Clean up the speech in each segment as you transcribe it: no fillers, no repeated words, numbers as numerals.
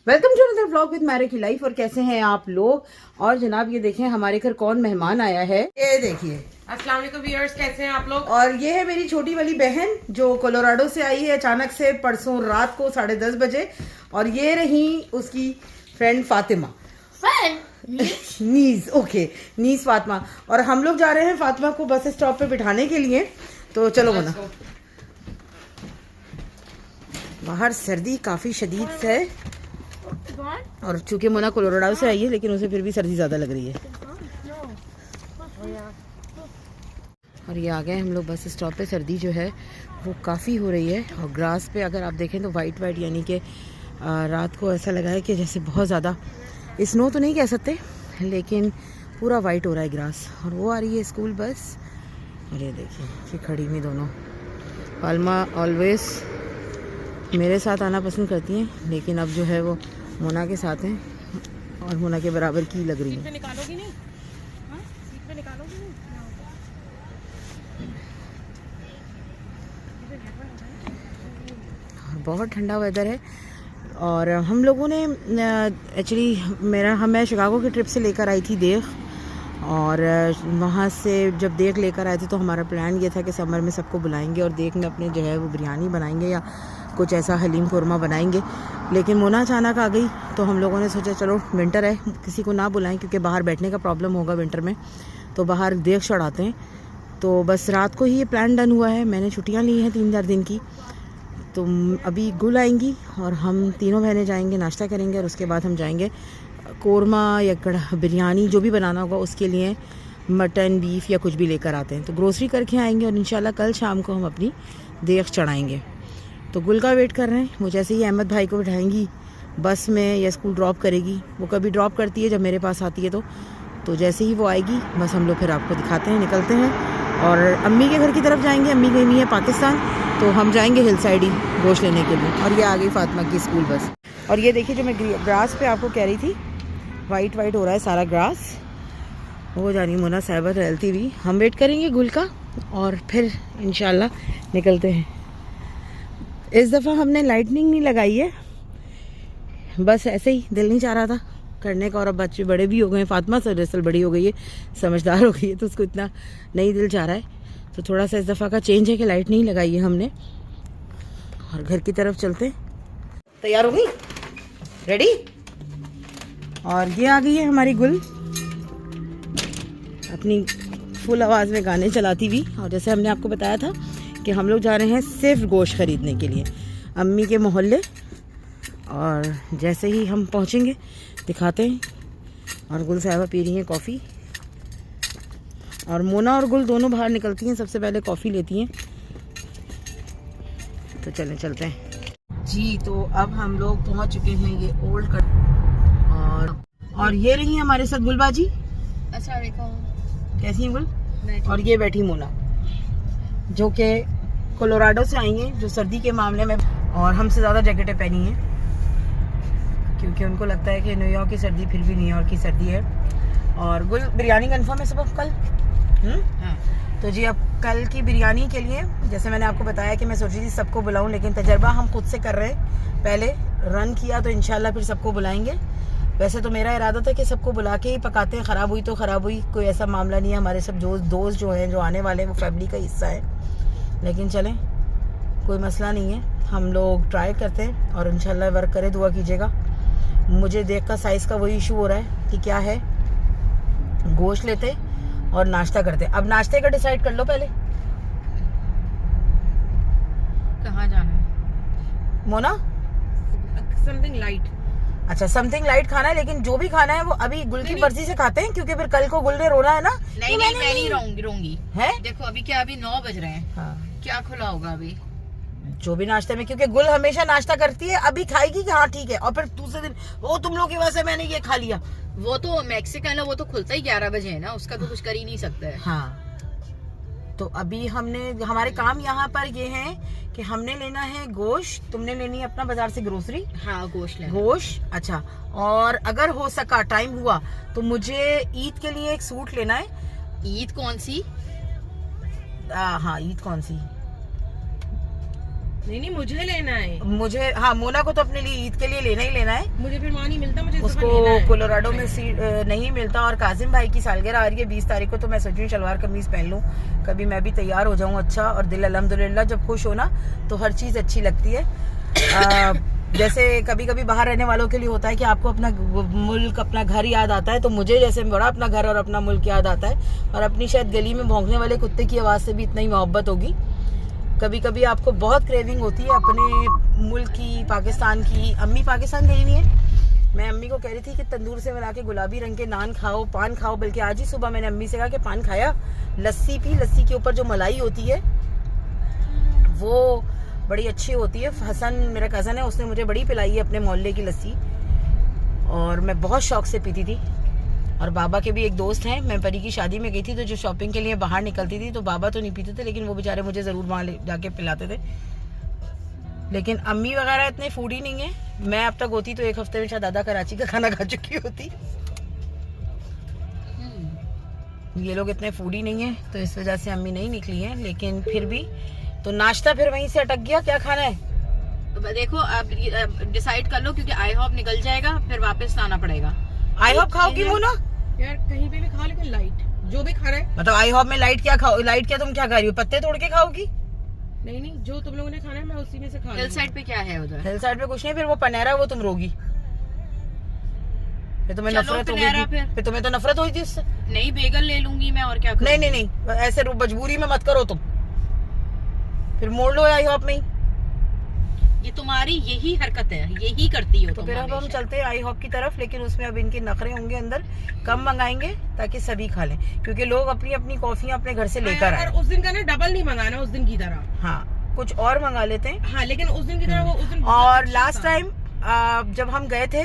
Welcome to another vlog with Mary की life. और कैसे हैं आप लोग। और जनाब ये देखें हमारे घर कौन मेहमान आया है, ये देखिए। अस्सलाम वालेकुम व्यूअर्स, कैसे हैं आप लोग। और ये है मेरी छोटी वाली बहन जो कोलोराडो से आई है अचानक से परसों रात को 10:30 बजे। और ये रही उसकी फ्रेंड फातिमा, नीज। ओके, नीज फातिमा। और हम लोग जा रहे हैं फातिमा को बस स्टॉप पे बिठाने के लिए। तो चलो मना। बाहर सर्दी काफी शदीद है और चूंकि मोना कोलोराडो से आई है लेकिन उसे फिर भी सर्दी ज्यादा लग रही है। और ये आ गए हम लोग बस स्टॉप पे। सर्दी जो है वो काफ़ी हो रही है और ग्रास पे अगर आप देखें तो वाइट वाइट, यानी कि रात को ऐसा लगा है कि जैसे बहुत ज़्यादा स्नो तो नहीं कह सकते लेकिन पूरा वाइट हो रहा है ग्रास। और वो आ रही है स्कूल बस। और ये देखिए कि खड़ी हुई दोनों। पाल्मा ऑलवेज मेरे साथ आना पसंद करती हैं लेकिन अब जो है वो मोना के साथ हैं और मोना के बराबर की लग रही है। निकालोगी नहीं? हाँ? सीट पे निकालोगी नहीं? बहुत ठंडा वेदर है। और हम लोगों ने एक्चुअली मैं शिकागो की ट्रिप से लेकर आई थी देख। और वहाँ से जब देख लेकर आए थे तो हमारा प्लान ये था कि समर में सबको बुलाएंगे और देख में अपने जो है वो बिरयानी बनाएंगे या कुछ ऐसा हलीम कोरमा बनाएंगे। लेकिन मोना अचानक आ गई तो हम लोगों ने सोचा चलो विंटर है, किसी को ना बुलाएं क्योंकि बाहर बैठने का प्रॉब्लम होगा विंटर में, तो बाहर देख चढ़ाते हैं। तो बस रात को ही ये प्लान डन हुआ है। मैंने छुट्टियाँ ली हैं 3-4 दिन की। तो अभी गुल आएंगी और हम तीनों बहनें जाएंगे, नाश्ता करेंगे और उसके बाद हम जाएंगे कोरमा या कढ़ा बिरयानी जो भी बनाना होगा उसके लिए मटन बीफ या कुछ भी लेकर आते हैं। तो ग्रोसरी करके आएंगे और इंशाल्लाह कल शाम को हम अपनी देख चढ़ाएंगे। तो गुल का वेट कर रहे हैं। मुझे ऐसे ही अहमद भाई को बिठाएंगी बस में या स्कूल ड्रॉप करेगी। वो कभी ड्रॉप करती है जब मेरे पास आती है तो जैसे ही वो आएगी बस हम लोग फिर आपको दिखाते हैं, निकलते हैं और अम्मी के घर की तरफ जाएंगे। अम्मी गई हुई है पाकिस्तान, तो हम जाएंगे हिल साइड ही गोश्त लेने के लिए। और ये आ गई फातिमा की स्कूल बस। और ये देखिए जो मैं ग्रास पे आपको कह रही थी, वाइट वाइट हो रहा है सारा ग्रास। वो जा रही मोना साहिबा टहलती हुई। हम वेट करेंगे गुल का और फिर इंशाल्लाह निकलते हैं। इस दफ़ा हमने लाइटनिंग नहीं लगाई है, बस ऐसे ही दिल नहीं चाह रहा था करने का। और अब बच्चे बड़े भी हो गए हैं, फातिमा दरअसल बड़ी हो गई है, समझदार हो गई है, तो उसको इतना नहीं दिल चाह रहा है। तो थोड़ा सा इस दफ़ा का चेंज है कि लाइट नहीं लगाई है हमने। और घर की तरफ चलते। तैयार हो गई? रेडी? और ये आ गई है हमारी गुल अपनी फुल आवाज़ में गाने चलाती हुई। और जैसे हमने आपको बताया था कि हम लोग जा रहे हैं सिर्फ गोश्त ख़रीदने के लिए अम्मी के मोहल्ले। और जैसे ही हम पहुंचेंगे दिखाते हैं। और गुल साहिबा पी रही हैं कॉफ़ी और मोना और गुल दोनों बाहर निकलती हैं, सबसे पहले कॉफ़ी लेती हैं। तो चलें चलते हैं जी। तो अब हम लोग पहुंच चुके हैं ये ओल्ड कट। और ये रही हमारे साथ गुलबाजी। अच्छा कैसी है गुल? और ये बैठी मोना जो कि कोलोराडो से आई हैं, जो सर्दी के मामले में और हमसे ज़्यादा जैकेटें पहनी हैं क्योंकि उनको लगता है कि न्यूयॉर्क की सर्दी फिर भी न्यूयॉर्क की सर्दी है। और गुल बिरयानी कंफर्म है सब कल? हाँ। तो जी अब कल की बिरयानी के लिए जैसे मैंने आपको बताया कि मैं सोच रही थी सबको बुलाऊं, लेकिन तजर्बा हम खुद से कर रहे हैं। पहले रन किया तो इंशाल्लाह फिर सबको बुलाएंगे। वैसे तो मेरा इरादा था कि सबको बुला के ही पकाते हैं, ख़राब हुई तो ख़राब हुई, कोई ऐसा मामला नहीं है। हमारे सब दोस्त जो हैं जो आने वाले हैं वो फैमिली का हिस्सा है। लेकिन चलें कोई मसला नहीं है, हम लोग ट्राई करते हैं और इंशाल्लाह वर्क करे। दुआ कीजिएगा। मुझे देख का साइज़ का वही इशू हो रहा है कि क्या है। गोश्त लेते और नाश्ता करते। अब नाश्ते का डिसाइड कर लो पहले। कहाँ जाना है मोना? Something light. अच्छा समथिंग लाइट खाना है, लेकिन जो भी खाना है वो अभी गुल की मर्जी से खाते हैं क्योंकि फिर कल को गुल ने रोना है ना। नहीं मैं नहीं रोंगी है। देखो अभी क्या, अभी 9 बज रहे हैं। हाँ। क्या खुला होगा अभी? जो भी नाश्ते में, क्योंकि गुल हमेशा नाश्ता करती है, अभी खाएगी कि हाँ ठीक है, और फिर दूसरे दिन वो तुम लोग की वजह से मैंने ये खा लिया। वो तो मैक्सिकन है, वो तो खुलता ही 11 बजे है ना, उसका तो कुछ कर ही नहीं सकता है। हाँ। तो अभी हमारे काम यहाँ पर ये है कि हमने लेना है गोश्त, तुमने लेनी है अपना बाजार से ग्रोसरी। हाँ गोश्त लेना। गोश्त। अच्छा। और अगर हो सका टाइम हुआ तो मुझे ईद के लिए एक सूट लेना है। ईद कौन सी? हाँ ईद कौन सी? नहीं मुझे लेना है। मुझे, हाँ, मोना को तो अपने लिए ईद के लिए लेना ही लेना है। मुझे फिर वहाँ नहीं मिलता, मुझे उसको कोलोराडो में सीट नहीं मिलता। और काजिम भाई की सालगिरह आ रही है 20 तारीख को, तो मैं सोच रही हूँ शलवार कमीज पहन लूँ, कभी मैं भी तैयार हो जाऊँ। अच्छा, और दिल अल्हम्दुलिल्लाह जब खुश हो ना तो हर चीज़ अच्छी लगती है। जैसे कभी कभी बाहर रहने वालों के लिए होता है कि आपको अपना मुल्क, अपना घर याद आता है, तो मुझे जैसे बड़ा अपना घर और अपना मुल्क याद आता है। और अपनी शायद गली में भौंकने वाले कुत्ते की आवाज़ से भी इतना ही मोहब्बत होगी। कभी कभी आपको बहुत क्रेविंग होती है अपने मुल्क की, पाकिस्तान की। अम्मी पाकिस्तान गई हुई है, मैं अम्मी को कह रही थी कि तंदूर से बना के गुलाबी रंग के नान खाओ, पान खाओ। बल्कि आज ही सुबह मैंने अम्मी से कहा कि पान खाया, लस्सी पी। लस्सी के ऊपर जो मलाई होती है वो बड़ी अच्छी होती है। हसन मेरा कज़न है, उसने मुझे बड़ी पिलाई है अपने मोहल्ले की लस्सी, और मैं बहुत शौक से पीती थी। और बाबा के भी एक दोस्त हैं, मैं परी की शादी में गई थी तो जो शॉपिंग के लिए बाहर निकलती थी तो बाबा तो नहीं पीते थे, लेकिन वो बेचारे मुझे ज़रूर वहाँ जाके पिलाते थे। लेकिन अम्मी वगैरह इतने फूडी नहीं है। मैं अब तक होती तो एक हफ्ते में शायद आधा कराची का खाना खा चुकी होती। ये लोग इतने फूडी नहीं है, तो इस वजह से अम्मी नहीं निकली है। लेकिन फिर भी तो नाश्ता फिर वहीं से अटक गया। क्या खाना है? देखो आप डिसाइड कर लो, क्योंकि आई होप निकल जाएगा, फिर वापस आना पड़ेगा। आई होप खाओगी मोना? यार कहीं पे भी खा, लेकिन लाइट जो भी खा रहे हैं। मतलब आई होप में लाइट क्या खाओ? लाइट क्या तुम क्या खा रही हो? पत्ते तोड़ के खाओगी? नहीं जो तुम लोगों ने खाना है मैं उसी में से खा। हिल साइड पे क्या है उधर? हिल साइड पे कुछ नहीं, फिर वो पनेरा, वो तुम रोगी। फिर तुम्हें नफरत हो गई, फिर तुम्हें तो नफरत हुई थी उससे। नहीं, बेगल ले लूंगी मैं, और क्या करूं? नहीं ऐसे मजबूरी में मत करो तुम, फिर मोड़ लो आई होप में ही। ये तुम्हारी यही हरकत है, यही करती हो। तो फिर अब हम चलते हैं आई होप की तरफ, लेकिन उसमें अब इनके नखरे होंगे अंदर। कम मंगाएंगे ताकि सभी खा लें, क्योंकि लोग अपनी अपनी कॉफियां अपने घर से लेकर आए। उस दिन का ना डबल नहीं मंगाना, उस दिन की तरह। हाँ, कुछ और मंगा लेते हैं। हाँ, लेकिन उस दिन की तरह वो उस दिन। और लास्ट टाइम जब हम गए थे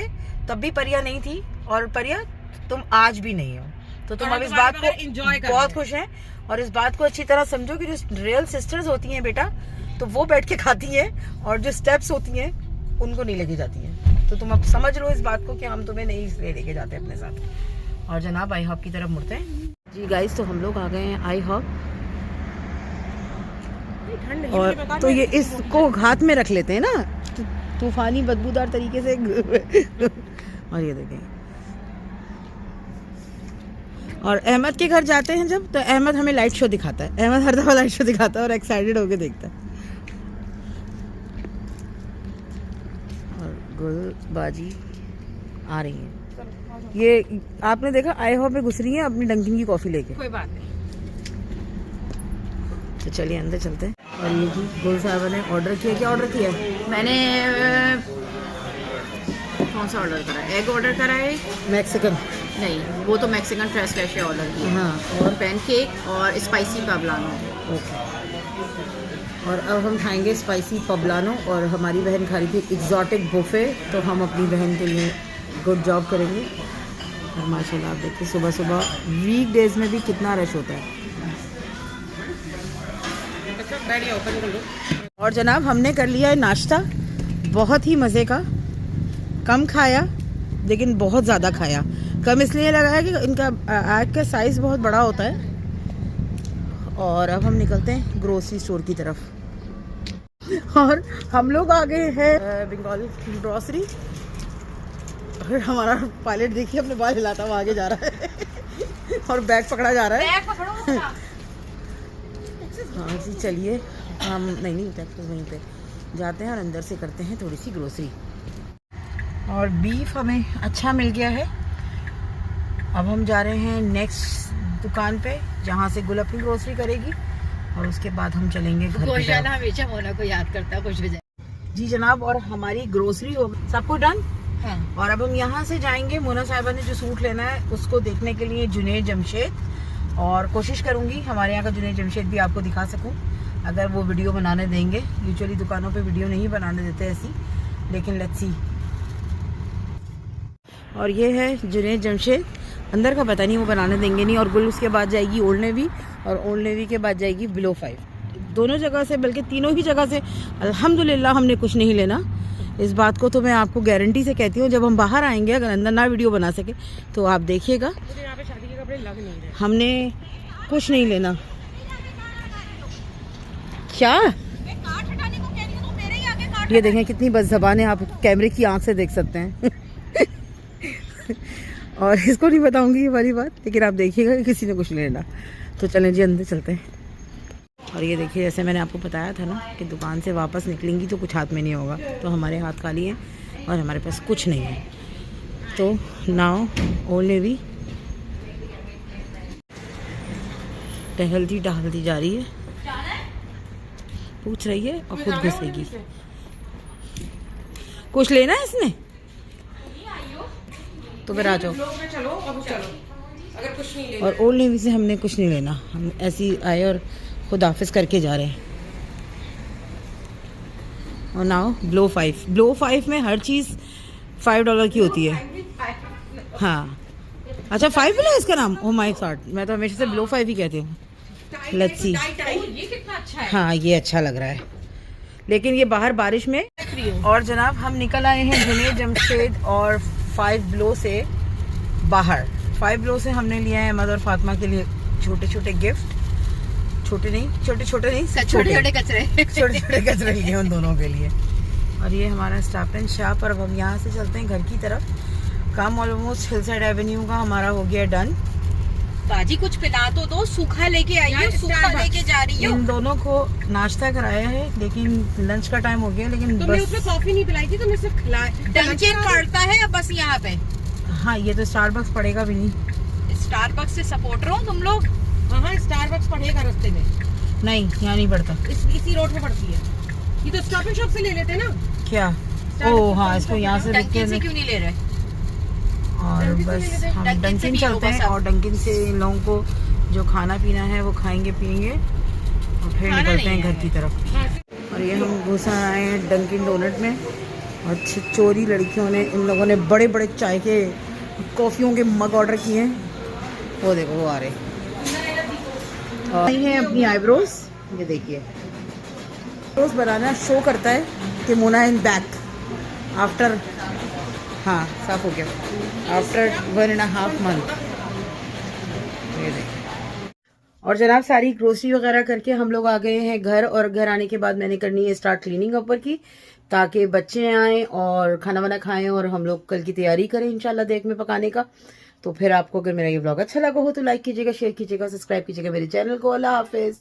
तब भी परिया नहीं थी, और परिया तुम आज भी नहीं हो, तो तुम अब इस बात को एंजॉय कर बहुत खुश हैं। और इस बात को अच्छी तरह समझो कि जो रियल सिस्टर्स होती हैं बेटा, तो वो बैठ के खाती हैं, और जो स्टेप्स होती हैं उनको नहीं लेके जाती हैं। तो तुम अब समझ लो इस बात को कि हम तुम्हें नहीं इसलिए लेके जाते अपने साथ। और जनाब आई हॉप की तरफ मुड़ते हैं। जी गाइस, तो हम लोग आ गए हैं आई हॉप, और तो ये इसको हाथ में रख लेते हैं ना तूफानी बदबूदार तरीके से। और ये देखें, और अहमद के घर जाते हैं जब, तो अहमद हमें लाइट शो दिखाता है। अहमद हर दफा लाइट शो दिखाता है और एक्साइटेड होके देखता है। और गुलबाजी आ रही है, ये आपने देखा आई होप में घुस रही है अपनी डंकिन की कॉफी लेके। कोई बात नहीं, तो चलिए अंदर चलते हैं। और ये जी गुल साहब ने ऑर्डर किया। क्या ऑर्डर किया है? मैंने कौन सा ऑर्डर करा है? एग ऑर्डर करा है। मैक्सिकन नहीं, वो तो मैक्सिकन फ्रेश कैशे ऑर्डर किया। हाँ, और पैनकेक और स्पाइसी पबलानो। ओके। और अब हम खाएंगे स्पाइसी पबलानो, और हमारी बहन खा रही थी एग्जॉटिक बुफे, तो हम अपनी बहन के लिए गुड जॉब करेंगे। और माशाल्लाह आप देखिए सुबह सुबह वीक डेज में भी कितना रश होता है। और जनाब हमने कर लिया है नाश्ता, बहुत ही मज़े का। कम खाया लेकिन बहुत ज़्यादा खाया। कम इसलिए लगा है कि इनका एग का साइज़ बहुत बड़ा होता है। और अब हम निकलते हैं ग्रोसरी स्टोर की तरफ। और हम लोग आ गए हैं बंगाल ग्रोसरी। और हमारा पायलट देखिए अपने बाल हिलाता हुआ आगे जा रहा है और बैग पकड़ा जा रहा है। हाँ जी, चलिए हम नहीं टैक्स वहीं पे जाते हैं और अंदर से करते हैं थोड़ी सी ग्रोसरी। और बीफ हमें अच्छा मिल गया है। अब हम जा रहे हैं नेक्स्ट दुकान पे, जहाँ से गुल अपनी ग्रोसरी करेगी, और उसके बाद हम चलेंगे घर की तरफ। हमेशा मोना को याद करता है, खुश हो जाए। जी जनाब, और हमारी ग्रोसरी हो सब कुछ डन। हाँ। और अब हम यहाँ से जाएंगे, मोना साहिबा ने जो सूट लेना है उसको देखने के लिए जुनैद जमशेद। और कोशिश करूँगी हमारे यहाँ का जुनैद जमशेद भी आपको दिखा सकूँ, अगर वो वीडियो बनाने देंगे। यूजुअली दुकानों पे वीडियो नहीं बनाने देते ऐसी, लेकिन लेट्स सी। और ये है जुनैद जमशेद, अंदर का पता नहीं वो बनाने देंगे नहीं। और गुल उसके बाद जाएगी ओल्ड नेवी, और ओल्ड नेवी के बाद जाएगी बिलो 5। दोनों जगह से, बल्कि तीनों ही जगह से अल्हम्दुलिल्लाह हमने कुछ नहीं लेना। इस बात को तो मैं आपको गारंटी से कहती हूँ। जब हम बाहर आएंगे, अगर अंदर ना वीडियो बना सके तो आप देखिएगा, हमने कुछ नहीं लेना। क्या ये देखें कितनी बदज़बान है, आप कैमरे की आंख से देख सकते हैं। और इसको नहीं बताऊंगी ये वाली बात, लेकिन आप देखिएगा कि किसी ने कुछ नहीं लेना। तो चलें जी अंदर चलते हैं। और ये देखिए, जैसे मैंने आपको बताया था ना कि दुकान से वापस निकलेंगी तो कुछ हाथ में नहीं होगा, तो हमारे हाथ खाली हैं और हमारे पास कुछ नहीं है। तो नाउ ओल्ड नेवी टहलती टहलती जा रही है, पूछ रही है और खुद घुसेगी। कुछ लेना है इसने तो फिर आ जाओ। चलो अब चलो, अगर कुछ नहीं लेना। और ओल्ड नेवी से हमने कुछ नहीं लेना, हम ऐसे ही आए और खुद हाफिज करके जा रहे हैं। और नाउ ब्लो 5 में हर चीज़ $5 की होती है। हाँ अच्छा, 5 है इसका नाम। ओह माय गॉड, मैं तो हमेशा से ब्लो 5 ही कहती हूँ। Let's see. ये कितना अच्छा है। हाँ ये अच्छा लग रहा है, लेकिन ये बाहर बारिश में। और जनाब हम निकल आए हैं जुनैद जमशेद और 5 ब्लो से बाहर। 5 ब्लो से हमने लिया है अहमद और फातिमा के लिए छोटे छोटे गिफ्ट। छोटे नहीं छोटे छोटे कचरे छोटे कचरे लिए उन दोनों के लिए। और ये हमारा स्टॉप एंड शॉप। और अब हम यहाँ से चलते हैं घर की तरफ। काम ऑलमोस्ट हिलसाइड एवेन्यू का हमारा हो गया डन। बाजी कुछ पिला तो दो, सूखा लेके आई हो, सूखा लेके जा रही हो। इन दोनों को नाश्ता कराया है, लेकिन लंच का टाइम हो गया। लेकिन तुमने उसमें कॉफी नहीं पिलाई थी, तुमने सिर्फ खिलाया। डंकिन पड़ता है अब बस यहाँ पे। हाँ ये तो स्टारबक्स पड़ेगा भी नहीं। स्टारबक्स से सपोर्टर हो तुम लोग। हाँ स्टारबक्स पड़ेगा रास्ते में। नहीं यहाँ नहीं पड़ता, इसी रोड पे पड़ती है। ये तो स्टॉप एंड शॉप से ले लेते हैं ना। क्या? ओ हाँ, इसको यहाँ से डंकिन से क्यों नहीं ले रहे? और बस हम डंकिन चलते हैं और डंकिन से इन लोगों को जो खाना पीना है वो खाएंगे पिएंगे और फिर निकलते हैं घर की तरफ। और ये हम घुसा आए हैं डंकिन डोनट में और चोरी लड़कियों ने, इन लोगों ने बड़े बड़े चाय के कॉफ़ियों के मग ऑर्डर किए हैं। वो देखो वो आ रहे और ये है अपनी आईब्रोज। ये देखिए आईब्रोज बनाना शो करता है कि मोना इन बैक आफ्टर, हाँ साफ हो गया, आफ्टर 1.5 month। ये देखिए। और जनाब सारी ग्रोसरी वगैरह करके हम लोग आ गए हैं घर। और घर आने के बाद मैंने करनी है स्टार्ट क्लीनिंग ऊपर की, ताकि बच्चे आएँ और खाना वाना खाएं और हम लोग कल की तैयारी करें इंशाल्लाह देख में पकाने का। तो फिर आपको अगर मेरा ये व्लॉग अच्छा लगा हो तो लाइक कीजिएगा, शेयर कीजिएगा, सब्सक्राइब कीजिएगा मेरे चैनल को। अल्लाह हाफिज।